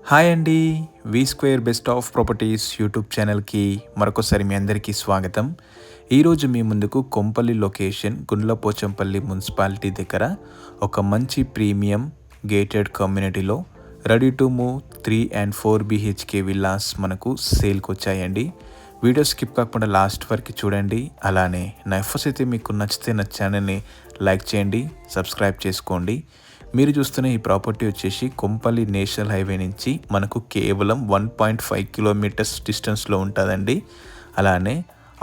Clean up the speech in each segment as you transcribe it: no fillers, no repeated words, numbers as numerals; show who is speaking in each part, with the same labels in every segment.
Speaker 1: Hi అండి. V square best of properties YouTube ఛానల్కి మరొకసారి మీ అందరికీ స్వాగతం. ఈరోజు మీ ముందుకు కొంపల్లి లొకేషన్ గుండ్లపోచంపల్లి మున్సిపాలిటీ దగ్గర ఒక మంచి ప్రీమియం గేటెడ్ కమ్యూనిటీలో ready to move 3 and 4 BHK villas మనకు సేల్కి వచ్చాయండి. వీడియో స్కిప్ కాకుండా లాస్ట్ వరకు చూడండి. అలానే నా ఎఫర్ట్స్ అయితే మీకు నచ్చితే నా ఛానల్ని లైక్ చేయండి, సబ్స్క్రైబ్ చేసుకోండి. మీరు చూస్తున్న ఈ ప్రాపర్టీ వచ్చేసి కొంపల్లి నేషనల్ హైవే నుంచి మనకు కేవలం 1.5 కిలోమీటర్స్ డిస్టెన్స్లో ఉంటుందండి. అలానే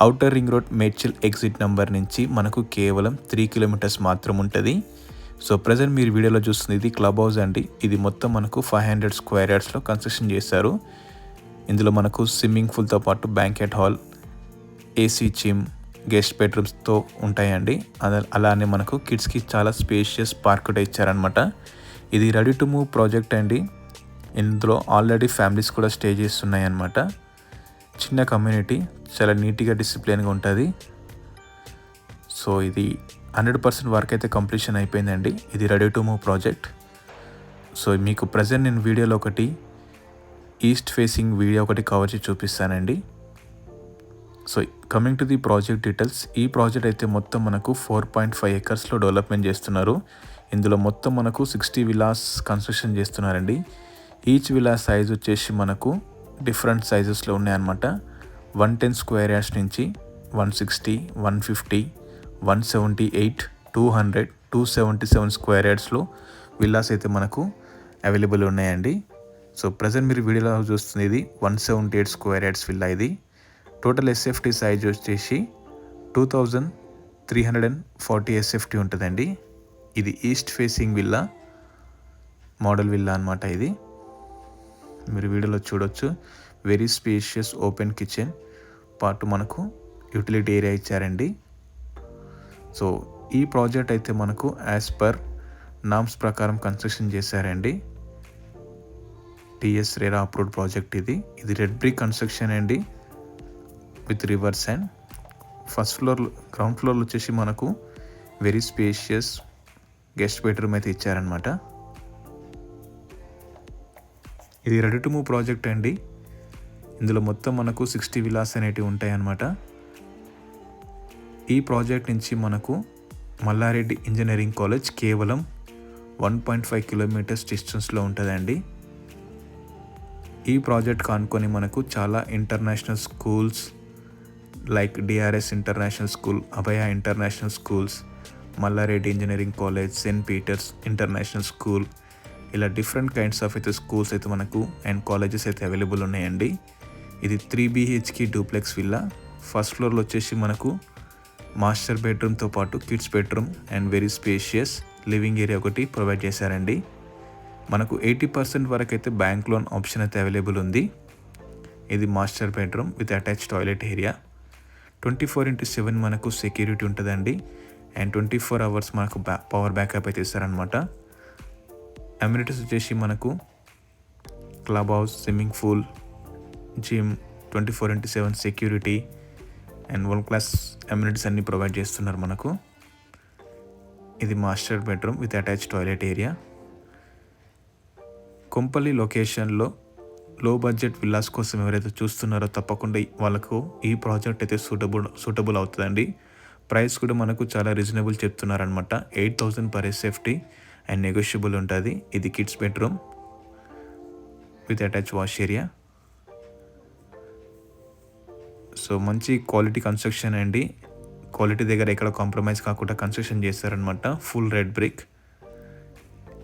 Speaker 1: outer ring road Medchal exit number నుంచి మనకు కేవలం 3 కిలోమీటర్స్ మాత్రం ఉంటుంది. సో ప్రజెంట్ మీరు వీడియోలో చూస్తుంది ఇది క్లబ్ హౌస్ అండి. ఇది మొత్తం మనకు 500 స్క్వేర్ యార్డ్స్లో కన్స్ట్రక్షన్ చేశారు. ఇందులో మనకు స్విమ్మింగ్ పూల్తో పాటు banquet hall, AC gym, guest బెడ్రూమ్స్తో ఉంటాయండి. అలానే మనకు కిడ్స్కి చాలా స్పేషియస్ పార్క్ కూడా ఇచ్చారనమాట. ఇది రెడీ టు మూవ్ ప్రాజెక్ట్ అండి. ఇందులో ఆల్రెడీ ఫ్యామిలీస్ కూడా స్టే చేస్తున్నాయి అన్నమాట. చిన్న కమ్యూనిటీ, చాలా నీట్గా డిసిప్లిన్గా ఉంటుంది. సో ఇది 100% వర్క్ అయితే కంప్లీషన్ అయిపోయిందండి. ఇది ready to move project. So మీకు ప్రజెంట్ నేను వీడియోలో ఒకటి ఈస్ట్ ఫేసింగ్ వీడియో ఒకటి కవర్ చేసి చూపిస్తానండి. So coming to the project details, ఈ ప్రాజెక్ట్ అయితే మొత్తం మనకు 4.5 ఎకర్స్లో డెవలప్మెంట్ చేస్తున్నారు. ఇందులో మొత్తం మనకు 60 విలాస్ కన్స్ట్రక్షన్ చేస్తున్నారండి. ఈచ్ విలా సైజ్ వచ్చేసి మనకు డిఫరెంట్ సైజెస్లో ఉన్నాయన్నమాట. 110 స్క్వేర్ యార్డ్స్ నుంచి 160, 150, 178, 200, 277 స్క్వేర్ యార్డ్స్లో విల్లాస్ అయితే మనకు అవైలబుల్ ఉన్నాయండి. సో ప్రజెంట్ మీరు వీడియోలో చూస్తుంది ఇది 178 స్క్వేర్ యార్డ్స్ విల్లా. ఇది టోటల్ ఎస్ఎఫ్టీ సైజ్ వచ్చేసి 2340 ఎస్ఎఫ్టీ ఉంటుందండి. ఇది east facing villa, model villa అనమాట. ఇది మీరు వీడియోలో చూడొచ్చు. వెరీ స్పేషియస్ ఓపెన్ కిచెన్ పాటు మనకు యూటిలిటీ ఏరియా ఇచ్చారండి. సో ఈ ప్రాజెక్ట్ అయితే మనకు యాజ్ పర్ నామ్స్ ప్రకారం కన్స్ట్రక్షన్ చేశారండి. టిఎస్ రేరా అప్రూవ్డ్ ప్రాజెక్ట్ ఇది. ఇది రెడ్ బ్రిక్ కన్స్ట్రక్షన్ అండి with reverse and first floor, ground ఫ్లోర్లో వచ్చేసి మనకు వెరీ స్పేషియస్ గెస్ట్ బెడ్రూమ్ అయితే ఇచ్చారనమాట. ఇది రెడీ టు మూవ్ ప్రాజెక్ట్ అండి. ఇందులో మొత్తం మనకు 60 విలాస్ అనేటివి ఉంటాయి అన్నమాట. ఈ ప్రాజెక్ట్ నుంచి మనకు మల్లారెడ్డి ఇంజనీరింగ్ కాలేజ్ కేవలం 1.5 కిలోమీటర్స్ డిస్టెన్స్లో ఉంటుందండి. ఈ ప్రాజెక్ట్ కానుకొని మనకు చాలా international schools like DRS international school, అభయ international schools, Mallareddy engineering college, Saint Peter's international school, ఇలా డిఫరెంట్ కైండ్స్ ఆఫ్ అయితే స్కూల్స్ అయితే మనకు అండ్ కాలేజెస్ అయితే అవైలబుల్ ఉన్నాయండి. ఇది 3 BHK డూప్లెక్స్ విల్లా. ఫస్ట్ ఫ్లోర్లో వచ్చేసి మనకు మాస్టర్ బెడ్రూమ్తో పాటు kids bedroom and very spacious living area ఒకటి ప్రొవైడ్ చేశారండి. మనకు 80% వరకు అయితే బ్యాంక్ లోన్ ఆప్షన్ అయితే అవైలబుల్ ఉంది. ఇది master bedroom with attach toilet area. 24/7 మనకు సెక్యూరిటీ ఉంటుందండి. అండ్ 24 అవర్స్ మనకు పవర్ బ్యాకప్ అయితే ఇస్తారనమాట. అమ్యూనిటీస్ వచ్చేసి మనకు club house, swimming pool, gym, 24/7 security and world class amenities అన్నీ ప్రొవైడ్ చేస్తున్నారు మనకు. ఇది master bedroom with attach toilet area. Kompally లొకేషన్లో లో బడ్జెట్ విల్లాస్ కోసం ఎవరైతే చూస్తున్నారో తప్పకుండా వాళ్ళకు ఈ ప్రాజెక్ట్ అయితే సూటబుల్ అవుతుందండి. ప్రైస్ కూడా మనకు చాలా రీజనబుల్ చెప్తున్నారనమాట. 8,000 పర్ ఎస్ఎఫ్టీ అండ్ నెగోషియబుల్ ఉంటుంది. ఇది kids bedroom with attach wash area. So మంచి క్వాలిటీ కన్స్ట్రక్షన్ అండి. క్వాలిటీ దగ్గర ఎక్కడ కాంప్రమైజ్ కాకుండా కన్స్ట్రక్షన్ చేస్తారనమాట. Full red brick.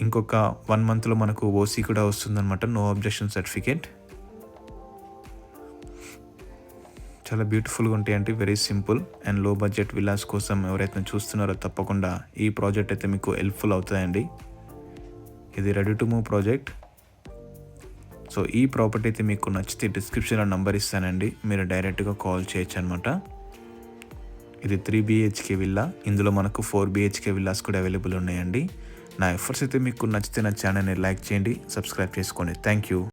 Speaker 1: ఇంకొక 1 మంత్లో మనకు ఓసీ కూడా వస్తుందన్నమాట, నో అబ్జెక్షన్ సర్టిఫికేట్. చాలా బ్యూటిఫుల్గా ఉంటాయండి. వెరీ సింపుల్ అండ్ లో బడ్జెట్ విల్లాస్ కోసం ఎవరైతే చూస్తున్నారో తప్పకుండా ఈ ప్రాజెక్ట్ అయితే మీకు హెల్ప్ఫుల్ అవుతాయండి. ఇది ready to move project. So ఈ ప్రాపర్టీ అయితే మీకు నచ్చితే డిస్క్రిప్షన్లో నంబర్ ఇస్తానండి, మీరు డైరెక్ట్గా కాల్ చేయొచ్చు అనమాట. ఇది 3 BHK విల్లా. ఇందులో మనకు 4 BHK విల్లాస్ కూడా అవైలబుల్ ఉన్నాయండి. నా ఎఫర్ట్స్ అయితే మీకు నచ్చితే నా ఛానల్ని లైక్ చేయండి, సబ్స్క్రైబ్ చేసుకోండి. Thank you.